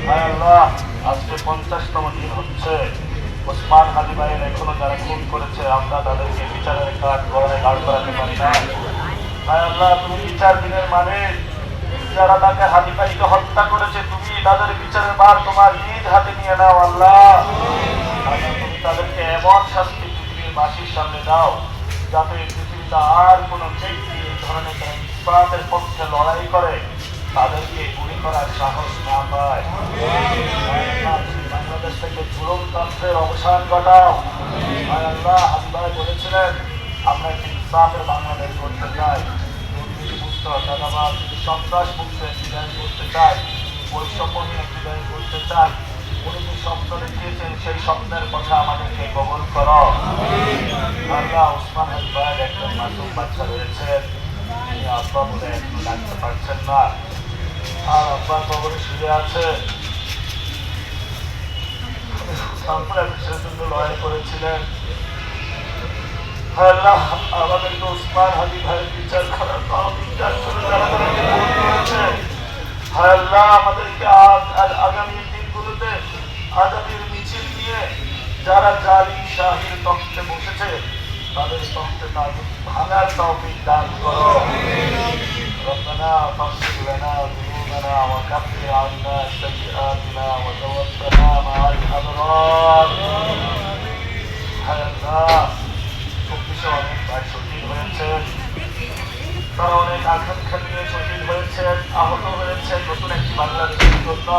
হায় আল্লাহ, আজকে 50তম দিন হচ্ছে ওসমান হাদি ভাইয়ের এখনো যারা খুন করেছে আমরা তাদেরকে বিচারের কাঠ গড়ায় দাঁড় করাতে পারি না। হায় আল্লাহ, তুমি বিচার দিনের মানে যারা তাকে হাদি ভাইকে হত্যা করেছে তুমি তাদের বিচারের ভার তোমার নিজ হাতে নিয়ে নাও আল্লাহ। আল্লাহ, তুমি তাদেরকে এমন শাস্তি পৃথিবীর বাসীর সামনে দাও যাতে পৃথিবীতে আর কোনো ব্যক্তি এই ধরনের যারা ইসলামের পক্ষে লড়াই করে তাদেরকে গুলি করার সাহস না পায়। বাংলাদেশ থেকে জুলুমতন্ত্রের অবসান ঘটাও। হায় আল্লাহ, হাদি ভাই বলেছিলেন আমরা একটি ইসলামের বাংলাদেশ করতে চাই, দুর্নীতিমুক্ত চাঁদাবাজ সন্ত্রাস মুক্ত একটি দেশ করতে চাই, বৈষম্যহীন একটি দেশ করতে চাই। উনি যে স্বপ্ন দেখিয়েছেন সেই স্বপ্নের কথা আমাদেরকে কবুল করো আল্লাহ। ওসমান হাদি ভাইয়ের একজন মাসুম বাচ্চা রয়েছেন, তিনি আব্বা বলে একটু ডাকতে পারছেন না, আর আব্বা কবরে শুয়ে আছে। তারপরে দেশের জন্য লড়াই করেছিলেন। আল্লাহ, আমাদেরকে ওসমান হাদি ভাইয়ের বিচার করার বিচার করে যারা তাদেরকে ভুল করেছে, হায় আল্লাহ আমাদেরকে আগামী দিনগুলোতে আজাদির মিছিল নিয়ে যারা জালিম শাহীর তখ্তে বসেছে তাদের তখ্তে তাদের ভাঙার তৌফিক দান করো। ربنا فاغفر لنا ذنوبنا وكفر عنا سيئاتنا وتوفنا مع الأبرار। হায় আল্লাহ, 24-এ অনেক ভাই শহীদ হয়েছেন, তারা অনেক আকাঙ্ক্ষা নিয়ে শহীদ হয়েছেন, আহত হয়েছেন নতুন একটি বাংলাদেশের জন্য।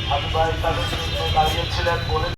হাদি ভাই তাদের জন্য দাঁড়িয়েছিলেন বলে